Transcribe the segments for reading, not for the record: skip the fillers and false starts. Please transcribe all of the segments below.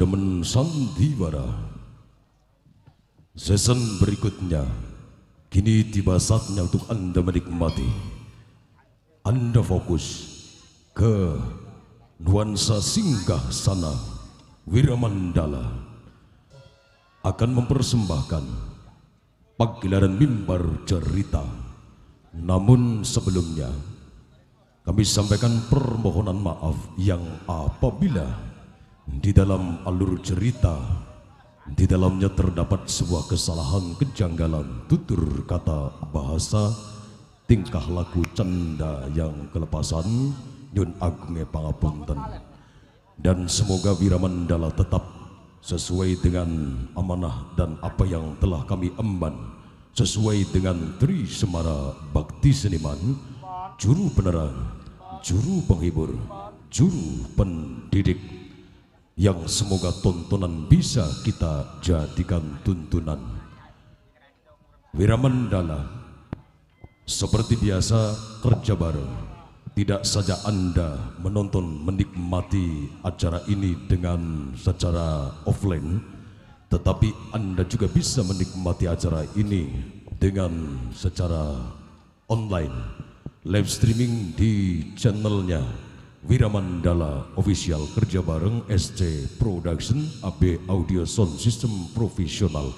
demen sandiwara. Season berikutnya, kini tiba saatnya untuk Anda menikmati. Anda fokus ke nuansa singgah sana Wiramandala akan mempersembahkan pagelaran mimbar cerita. Namun sebelumnya, kami sampaikan permohonan maaf yang apabila di dalam alur cerita di dalamnya terdapat sebuah kesalahan, kejanggalan, tutur kata, bahasa, tingkah laku, canda yang kelepasan, nyun agunge pangapunten. Dan semoga Wiramandala tetap sesuai dengan amanah dan apa yang telah kami emban, sesuai dengan Tri Semara Bakti Seniman, juru penerang, juru penghibur, juru pendidik, yang semoga tontonan bisa kita jadikan tuntunan. Wiramandala, seperti biasa kerja bareng. Tidak saja Anda menonton, menikmati acara ini dengan secara offline, tetapi Anda juga bisa menikmati acara ini dengan secara online, live streaming di channelnya Wiramandala Official, kerja bareng SC Production, AB Audio Sound System Profesional,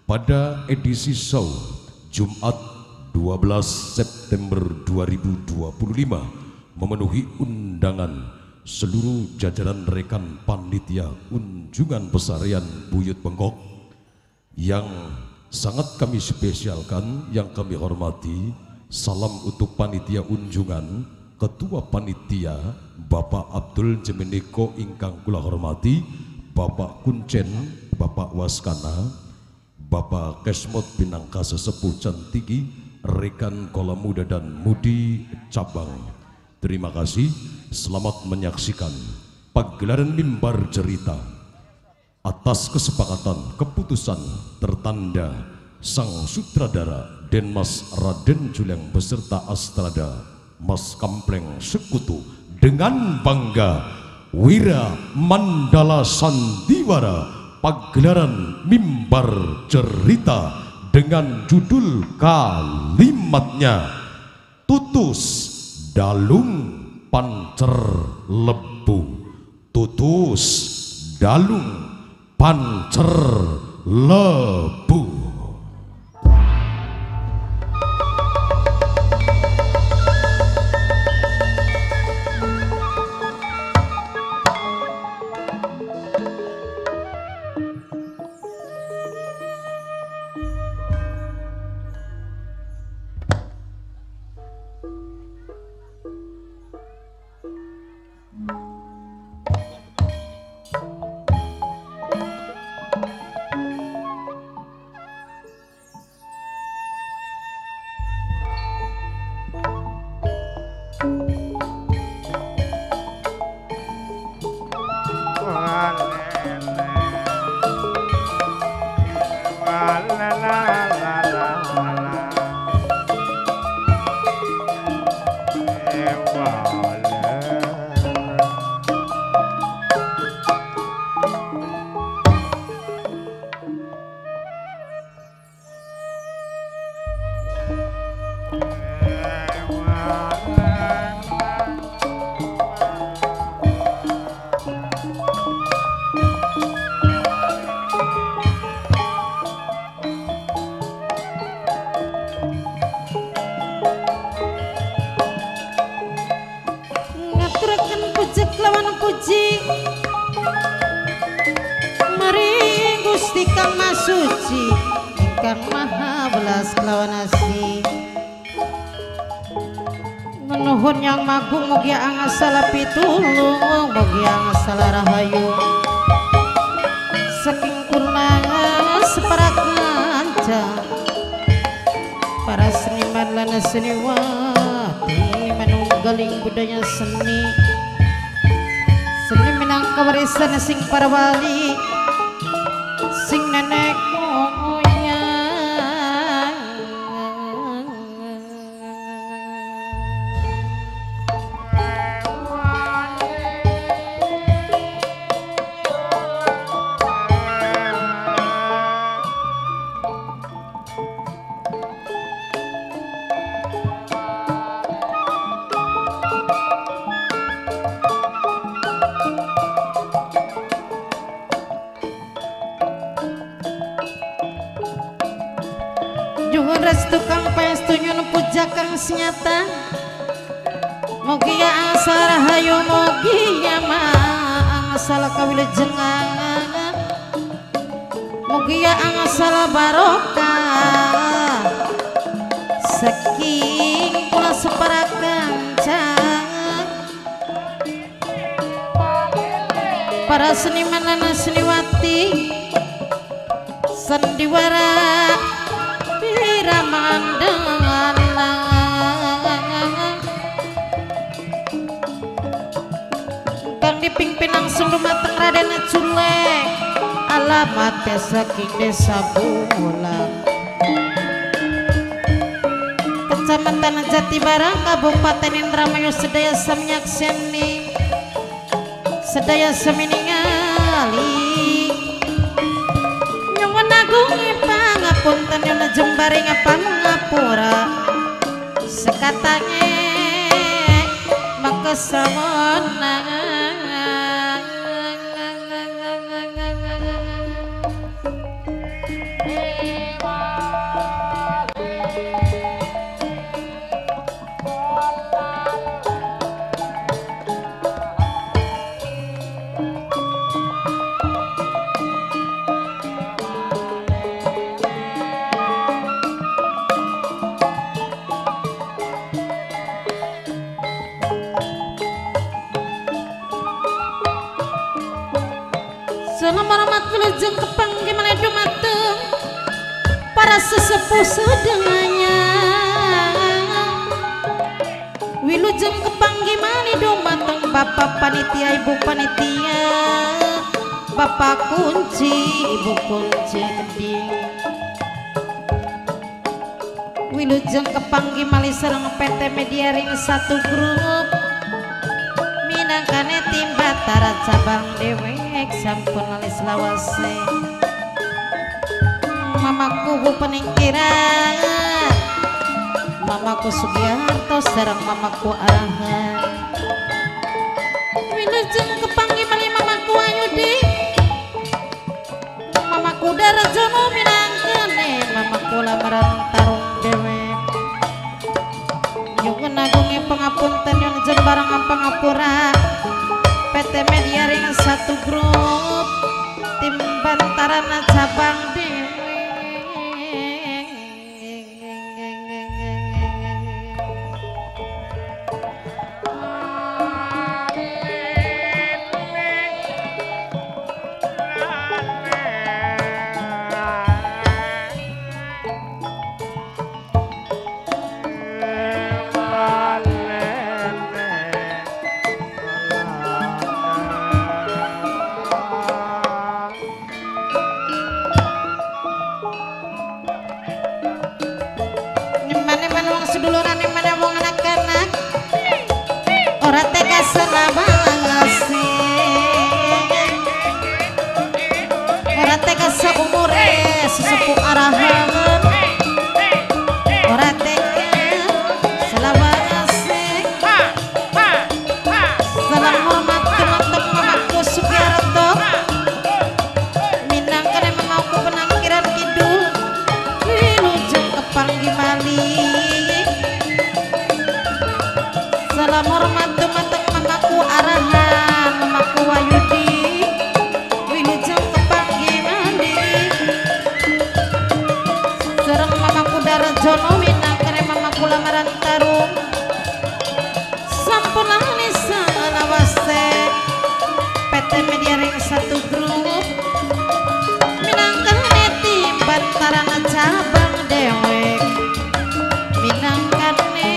pada edisi show Jumat 12 September 2025, memenuhi undangan seluruh jajaran rekan panitia unjungan pesarian Buyut Bengkok yang sangat kami spesialkan, yang kami hormati. Salam untuk panitia unjungan, Ketua Panitia Bapak Abdul Jemeniko ingkang kula hormati, Bapak Kuncen, Bapak Waskana, Bapak Kesmot Pinangka Sesepuh Cantiki, rekan Kolam Muda dan Mudi Cabang. Terima kasih, selamat menyaksikan pagelaran mimbar cerita atas kesepakatan keputusan tertanda Sang Sutradara Denmas Raden Juleng beserta Astrada Mas Kampleng Sekutu. Dengan bangga Wiramandala Sandiwara, pagelaran mimbar cerita dengan judul kalimatnya Tutus Dalung Pancer Lebu. Tutus Dalung Pancer Lebu. Suci ingkang maha belas kelawan asih, menuhun yang magung mugi angasala pitulung, mugi angasala rahayu saking kurna separak kanca para seniman lan seniwati manunggaling budaya seni minangka warisan sing para wali sing nenek moyang. paestu kang paestu nyun puja kang senyata mugi ya angsal rahayu mugi ya ma angsal kawilujengan mugi ya angsal barokah saking kula separakan para seniman dan seniwati sandiwara piramandang kang dipimpin langsung dumateng Raden Culek alamat saking desa Bulang Kecamatan Jatibarang Kabupaten Indramayu sedaya samyakseni sedaya saminingali nyuwun agung pangapunten nyuwun jembaring pangapura sekatange mangkesamana Wilujeng kepanggih malih dumateng para sesepuh sedengannya wilujeng kepanggih malih dumateng bapak panitia ibu panitia bapak kunci ibu kunci keding wilujeng kepanggih malih sareng PT Media Ring 1 Grup minangkane tim Batara cabang Dewek sampun alis lawase mamaku Bu Peningkiran mamaku Sugiharto sareng mamaku Arahan wilujeng kepanggih malih mamaku Ayudi mamaku Darjono minangkene mamaku lamaran tarung dewek nyuwun agung pangapunten nyuwun jembarang pangapura PT Media Ring 1 Grup tim Bantarana cabang sesepuh Arahan ora tega selawase salam hormat teman-teman mamaku Sugiharto minangkane mamaku Penangkiran Kidul wilujeng kepanggih malih salam hormat teman-teman mamaku Arahan mamaku Wayudi wilujeng kepanggih malih sareng mamaku Darjono minangkane mamaku lamaran tarung sampun nisa lawase PT Media Ring 1 Grup minangkane tim Bantarana cabang Dewek minangkane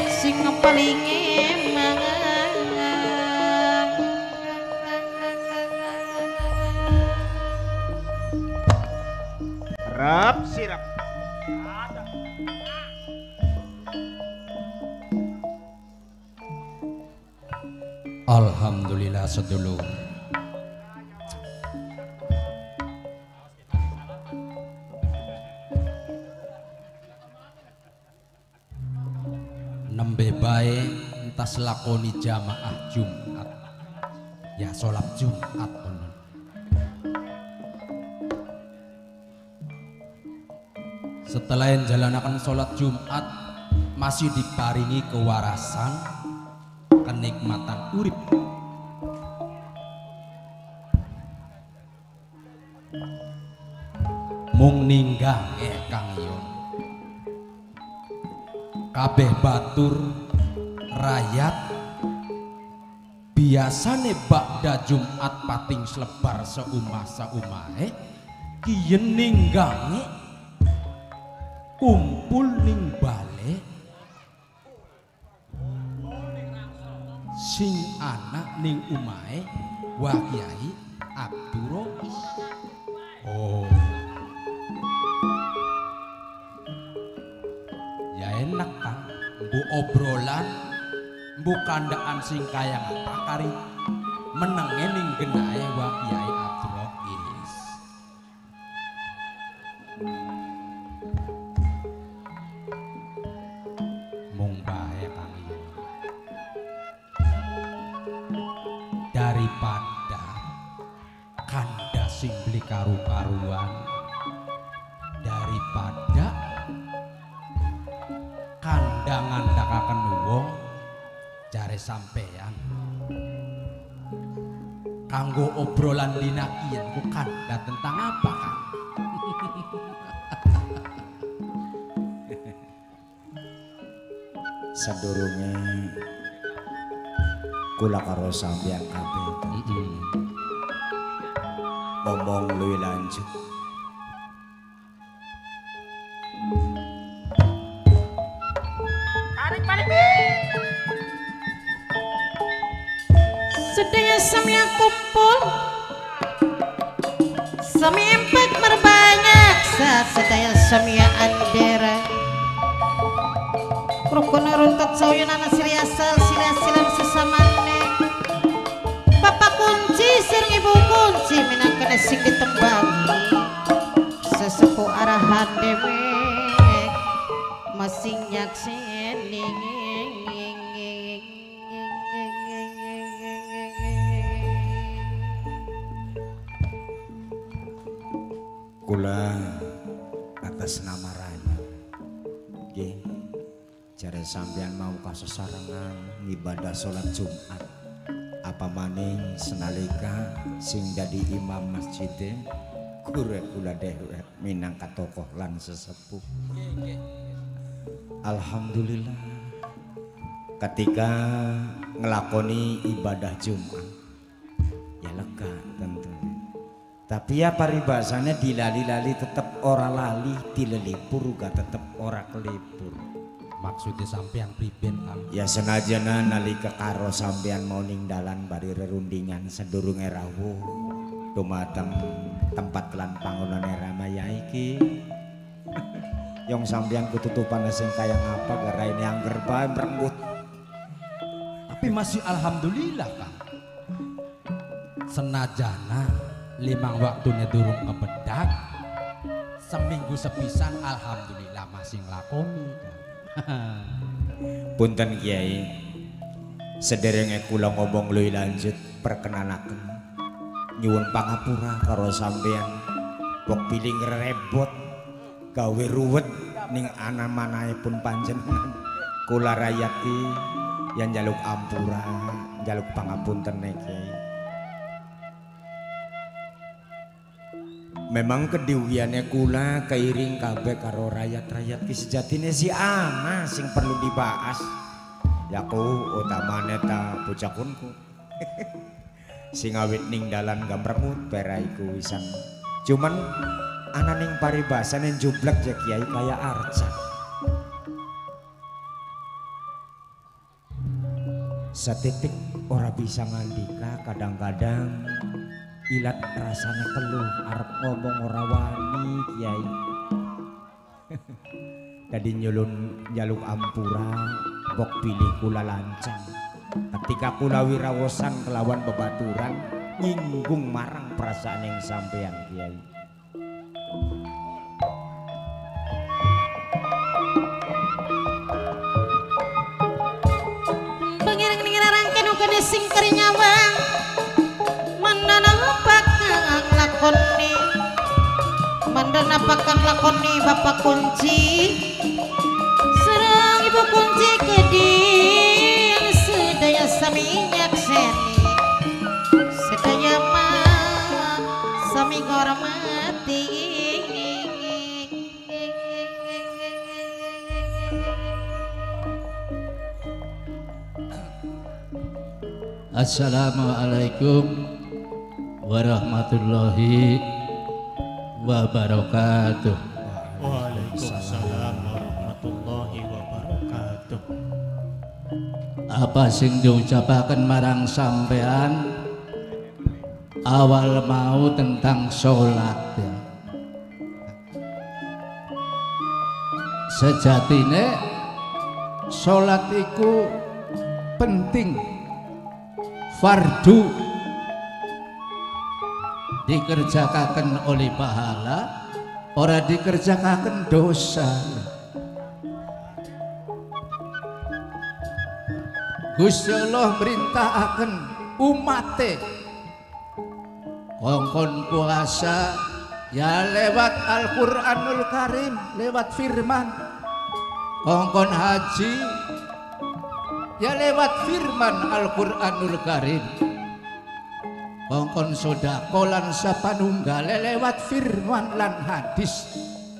sing paling emang Rap sirap. Alhamdulillah sedulur. Nembe bae entas lakoni jamaah Jumat. Ya sholat Jumat Setelah menjalankan sholat Jumat masih diparingi kewarasan, kenikmatan urip. Mung ninggange Kang Yon. Kabeh batur rakyat biasane bakda Jumat pating slebar seumah-saumahe kiyen ninggange kumpul ning bale sing anak ning umahe Wah Kyai Abdurrohis. Oh, ya enak Kang, mbu obrolan mbu kandaan sing kaya ngapa kari menenge ning genahe Wah Kyai Abdurrohis. Mung bae Kang Yon. Daripada kanda sing beli karu-karuan, daripada kanda ngandakaken wong, jare sampeyan kanggo obrolan dina kiyen ku kanda tentang apa Kang? Sadurunge kula karo sampeyan kabeh ngomong luwih lanjut. Sedaya samia kumpul, sami empat merbanyak, sedaya samia andera. Rukun runtut sauyunana silia silam sesamane. Bapak kunci sering ibu kunci minangkene sing ditembangi. Sesepuh arahan demek masing nyakseni. Kula atas nama Raya nggih jare sampeyan mau kasesarengan ngibadah salat Jumat apa maning senalika sing dadi imam masjid kula dhewek minangka tokoh lan sesepuh. Alhamdulillah ketika ngelakoni ibadah Jumat ya lega tentu. Tapi ya paribasanya dilali-lali tetep ora lali, dilelipur uga tetep ora kelipur. Maksudnya sampeyan priben Kang? Ya senajana nalika karo sampeyan mau ning dalan bari rerundingan sedurunge rawuh dumateng tempat lan panggonane Ramaya iki. Yang sampeyan kututupan sing kaya ngapa garaine angger bae mrenggut. Tapi masih alhamdulillah Kang. Senajana limang waktunya durung kebedak, seminggu sepisan alhamdulillah masih nglakoni. Punten Kiai, sederenge kula ngomong luwih lanjut perkenanaken nyuwun pangapura karo sampeyan wong piling rebot gawe ruwet ning ana-manahe pun panjenengan kula rakyat ki yang njaluk ampura njaluk pangapuntene Kiai. Memang kediwiane kula keiring kabeh karo rakyat-rakyat ki sejatine si ana sing perlu dibahas. Ya ku utamane ta bocah kunku. Sing awit ning dalan gamrengut pera iku wisan. Cuman ana ning paribasane jublek ya Kiai kaya arca. Setitik ora bisa ngandika kadang-kadang ilat rasanya keluh arep ngomong ora wani Kiai. Tadi nyulun jaluk ampura bok pilih kula lancang ketika kula wirawosan kelawan bebaturan nyinggung marang perasaan yang sampean Kiai. Pengiring-pengiring rangken ukene sing keri nyawang mandana pak nglakoni mandana Mada napakang lakoni Bapak Kunci sareng Ibu Kunci Kedin sedaya sami nyakseni sedaya mah sami ngormati. Assalamualaikum warahmatullahi wabarakatuh. Waalaikumsalam warahmatullahi wabarakatuh. Apa sing diucapaken marang sampean awal mau tentang sholat ya. Sejatine sholat iku penting, fardu, dikerjakan oleh pahala, ora dikerjakan dosa. Gusti Allah merintahaken umate kongkon puasa ya lewat Al-Qur'anul Karim, lewat firman. Kongkon haji ya lewat firman Al-Qur'anul Karim. Kongkon sodako lan sapanunggale lewat firman lan hadis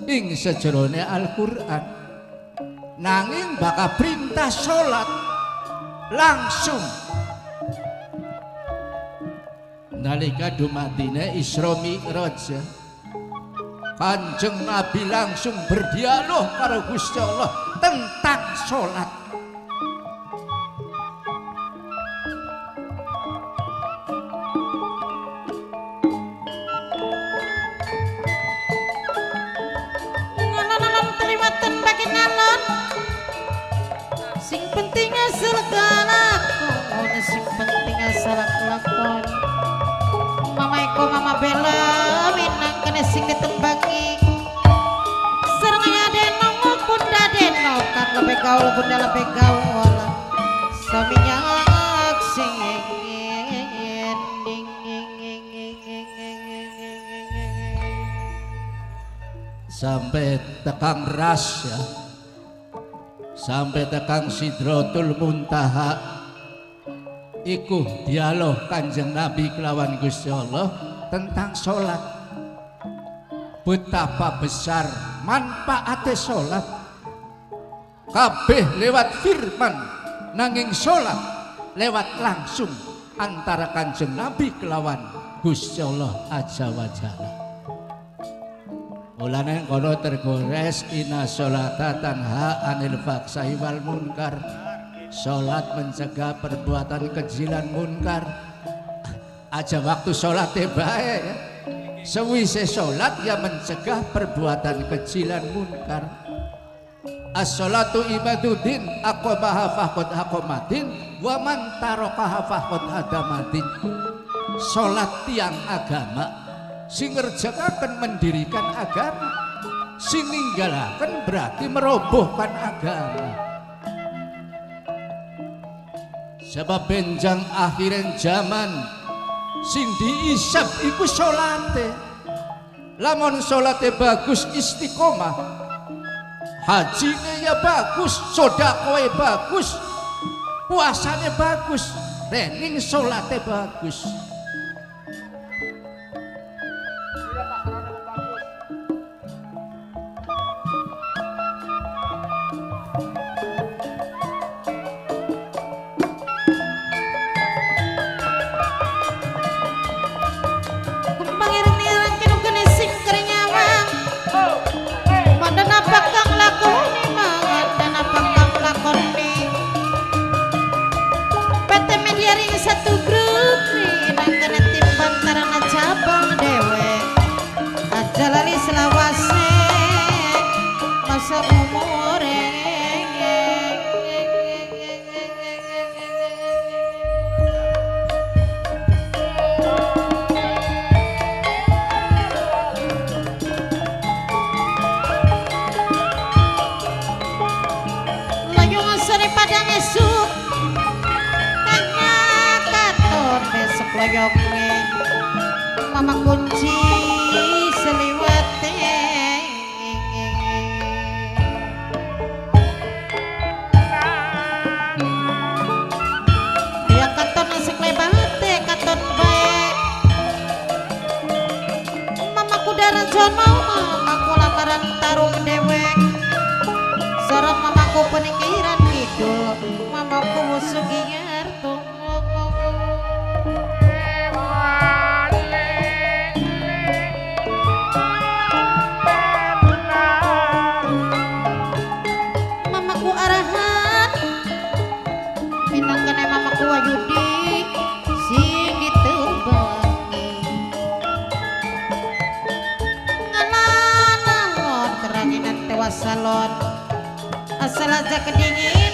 ing sejerone Al-Qur'an. Nanging bakal perintah sholat langsung nalika dumadine Isra Mi'raj, Kanjeng Nabi langsung berdialog karo Gusti Allah tentang sholat. Sing penting asal lakon, sing penting asal lakon. Mama Eko Mama Bella minang kene sing ditembangi. Serangnya deno bunda deno kan lebih gaul bunda lebih gaul. Saminya sing sampai tekang ras ya, sampai tekang Sidratul Muntaha iku dialog Kanjeng Nabi kelawan Gusti Allah tentang sholat. Betapa besar manfaatnya sholat, kabeh lewat firman, nanging sholat lewat langsung antara Kanjeng Nabi kelawan Gusti Allah Azza wa Jalla. Mulane kono tergores inna sholata tanha anil faksai wal munkar. Sholat mencegah perbuatan keji lan munkar. Aja waktu sholat bae ya. Sewise sholat ya mencegah perbuatan keji lan munkar. As-sholatu ibaduddin aqamaha faqad aqamatin wa man tarakaha faqad hadamatin. Sholat tiang agama, sing ngerjakaken mendirikan agama, sing ninggalaken berarti merobohkan agama. Sebab benjang akhiren zaman sing diisap iku sholate. Lamun sholate bagus istiqomah, hajine ya bagus, sodakoe bagus, puasane bagus, rening sholate bagus. Satu grup nih nangkana tim bantaran cabang dewe aja lali selawase masa umure. Layung sore padang esuk loyokne Mama Kunci seliwate rencana mamaku lamaran tarung dewek sareng mamaku peningkiran kidul mamaku musuh ngertu mamaku arahan minangkene mamaku wayudi sing ditebangi ngalanangon keranginan tewas salon asal aja kedinginan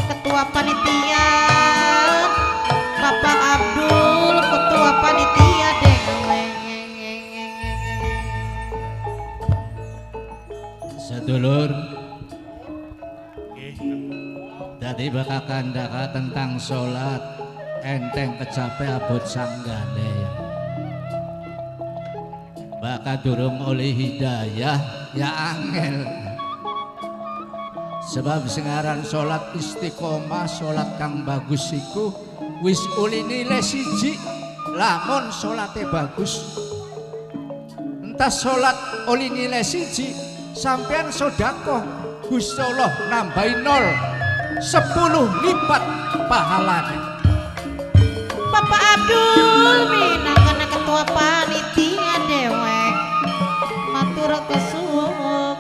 ketua panitia Bapak Abdul ketua panitia sedulur tadi bakal kandaka tentang sholat enteng kecape abot sanggane bakal durung oleh hidayah ya angel sebab sengaran sholat istiqomah sholat kang bagus iku wis uli nilai siji lamun sholatnya bagus entah sholat uli nilai siji sampean sodako Gusti Allah nambahin 10 lipat pahalanya Bapak Abdul minangkana ketua panitia dewek matur kesuwun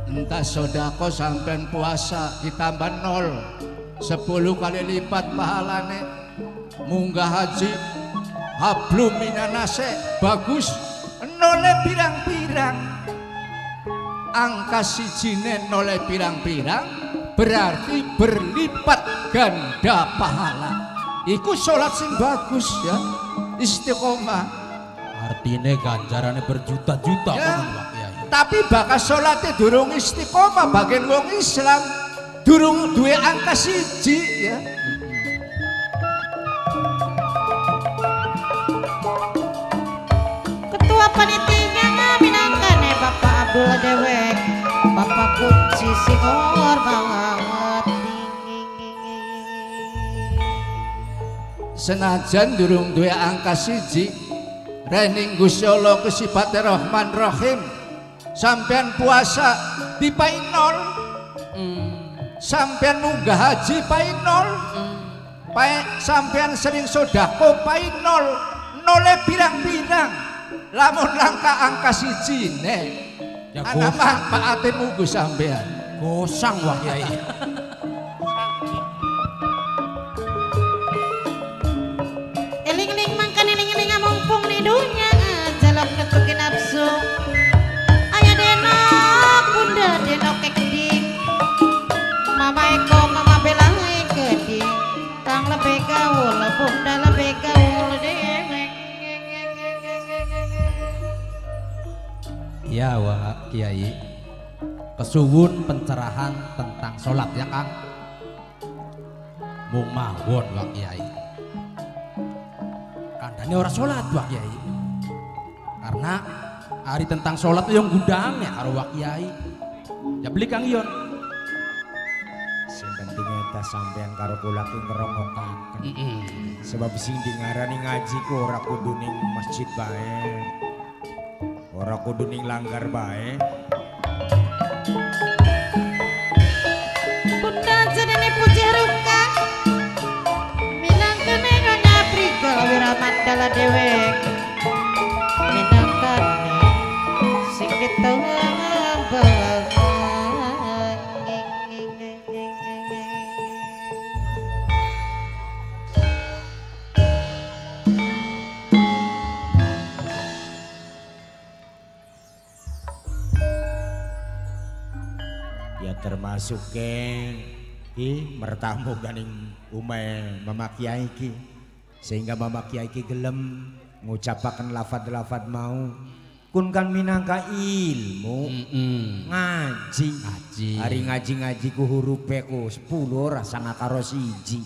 entah sodako sampean puasa ditambah 10 kali lipat pahalanya munggah haji hablum minanase bagus noleh pirang-pirang angka sijine noleh pirang-pirang berarti berlipat ganda pahala iku sholat sing bagus ya istiqomah artinya ganjarannya berjuta-juta ya, Pak Kiai. tapi bakal sholatnya durung istiqomah bagian wong Islam durung duwe angka siji ya ketua panitianya minangkane Bapak Abdul dewek Bapak kunci singor banget senajan durung duwe angka siji rening Gusti Allah kesifate Rahman Rahim sampean puasa dipai 0 sampean munggah haji pai 0 sampean sering sodako pai 0 noleh pirang-pirang lamun langka angka siji Ya ana manfaate munggu sampean gosang Wah Kiai. eling-eling mangkan eling-eling mumpung di dunia jalan ketukin nafsu ayah dena bunda dena kekeding mama eko mama belangai keding tang lebih gaul bunda lebih gaul dewek Ya Wah Kiai, kesuwun pencerahan tentang sholat ya Kang. Mung mawon Wah Kiai. Kandane ora sholat Wah Kiai. Karena hari tentang sholat itu yang gudangnya karo Wah Kiai. Ya beli Kang Ion. Sing penting eta sampean karo kula ki ngerongokaken. Sebab sing dingarani ngaji ku ora kudu ning masjid bae. Ora kudu ning langgar bae. bunda jenenge puji ruka minangkane nyonya prigal wiramandala dewek minangkane sing ditembang Ya termasuk ke mertamu ganing umay Mama Kiai ki sehingga Mama Kiai ki gelem ngucapaken lafad-lafad mau kun kan minangka ilmu ngaji hari ngaji ku hurufe ku 10 ora sanga karo siji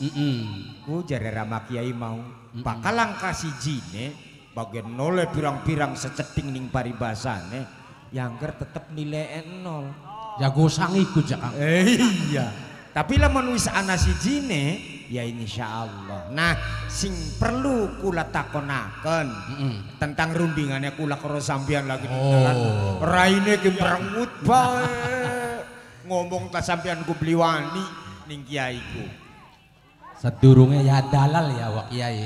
ku jare Mama Kiai mau bakal angka sijine bagian noleh pirang-pirang seceting ning paribasane yangger tetep nilai 0. Ya gosang iku Cak Kang. Iya. Tapi lamun wis ana sijine Ya insya Allah. Nah, sing perlu kula takonaken tentang rundingannya kula karo sampean lagi dalan. Raine ki merengut bae. Ngomong ta sampean ku beli wani ning kiaiku. Sedurunge ya dalal ya Wak Kiai.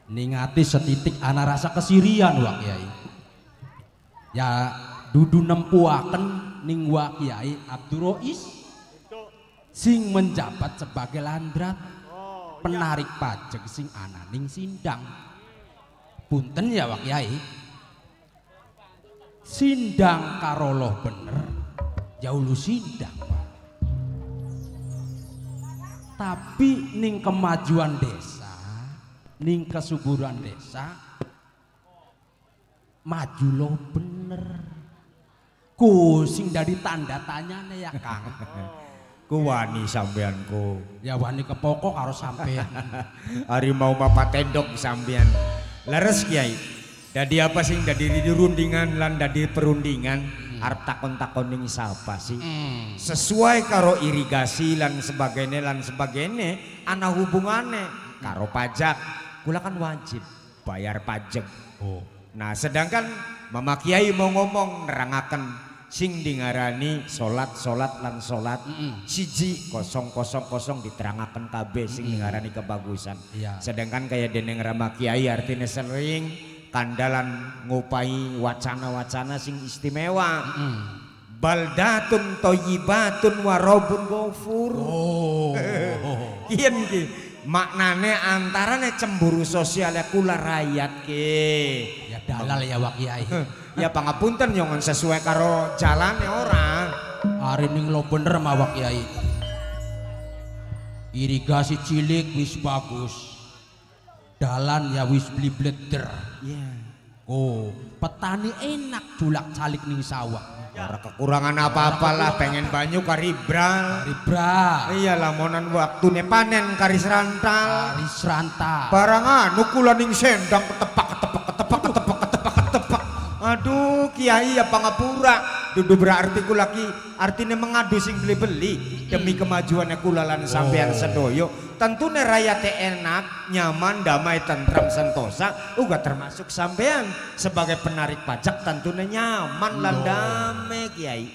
Ningati setitik ana rasa kesirian Wak Kiai. Ya dudu nempuaken ning Wak Kiai Abdul Rois sing menjabat sebagai landrat penarik pajak sing ana ning Sindang. Punten ya Wak Kiai. Sindang karoloh bener jaulu Sindang. Tapi ning kemajuan desa, ning kesuburan desa maju lo bener. Ku sing dari tanda tanyane ya Kang. Ku wani sampeanku. Ya wani kepokok karo sampean. Harimau mapat tendok sampean. Leres Kiai. Dadi apa sing dadi rundingan lan dadi perundingan arep takon-takon ning sapa sih? Sesuai karo irigasi lan sebagainya ana hubungane karo pajak. Kula kan wajib bayar pajak. Nah, sedangkan Mama Kiai mau ngomong nerangaken sing dingarani salat lan salat siji 000 diterangaken kabeh sing dingarani kebagusan. Sedangkan kayak deneng Rama Kiai artinya sering kandalan ngupai wacana-wacana sing istimewa. Baldatun thayyibatun wa rabbun ghafur. Kiyen ki maknane antarane cemburu sosialnya kula rakyat ke. Ya dalal ya Wak Kiai. Ya pangapunten nyongon sesuai karo jalannya orang. Hari ning lo bener mah Wak Kiai. Irigasi cilik wis bagus. Dalan ya wis beli bleder. Oh, petani enak julak calik ning sawah. Ora kekurangan apa-apa lah, pengen banyu karibra. Iya lamonan waktune panen karis rantal. Barang anu kula ning sendang ketepak. Aduh Kiai apa ngapura. Dudu berarti kula ki artine mengadu sing beli-beli demi kemajuannya kula lan sampean sedoyo. Tentune rakyate enak, nyaman, damai, tentram, sentosa. Uga termasuk sampean sebagai penarik pajak tentunya nyaman lan damai Kiai.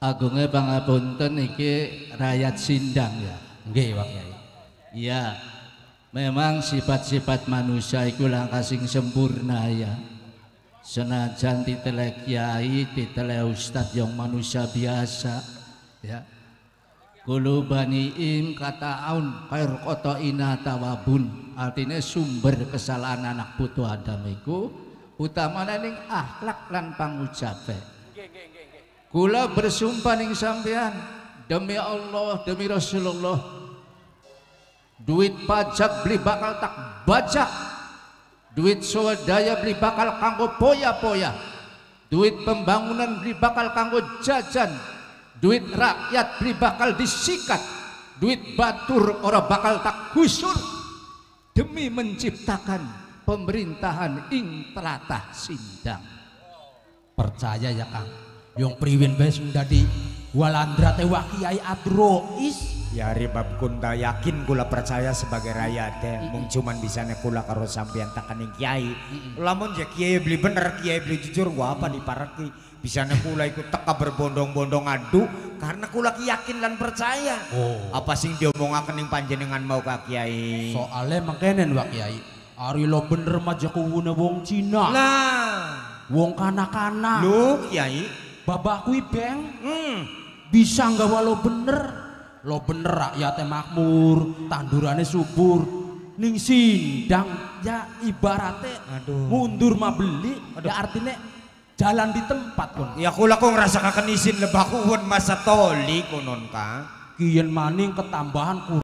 Agungnya pangapunten iki rakyat Sindang ya. Nggih Wak Kiai. Iya. Memang sifat-sifat manusia iku langkah sing sempurna ya. Senajan ditelek kiai, ditelek ustad yang manusia biasa ya. Kulu baniim kata aun khair kota ina tawabun. Artinya sumber kesalahan anak putu Adam iku utamane ning akhlak lan pangucape. Kula bersumpah ning sampean demi Allah, demi Rasulullah, duit pajak beli bakal tak bajak. Duit swadaya beli bakal kanggo poya-poya. Duit pembangunan beli bakal kanggo jajan. Duit rakyat beli bakal disikat. Duit batur ora bakal tak gusur. Demi menciptakan pemerintahan ing tlatah Sindang. Percaya ya Kang. Yang priwin bae sing dadi walandrate Wak Kiai Abdul Rois. Ya ribab kunda yakin kula percaya sebagai rakyat mung cuman bisane kula karo sampean takaning kiai. Lamun ya kiai beli bener, kiai beli jujur gua apa dipareki. Bisane kula ikut teka berbondong-bondong adu karena kula yakin lan percaya. Apa sing diomongaken ning panjenengan mau ka kiai. Soale mangkenen Wak Kiai. Ari lo bener mah jakuwune wong Cina. Lah, wong kana-kana. Lho kiai, babah kuwi beng. Bisa nggawa lo bener. Lo bener rakyatnya makmur, tandurane subur. Ning Sindang ya ibaratnya mundur mah beli. Ya artinya jalan di tempat kon. Ya kula kok ngrasakaken isin lebakuwen masa toli konon ka. Kiyen maning ketambahan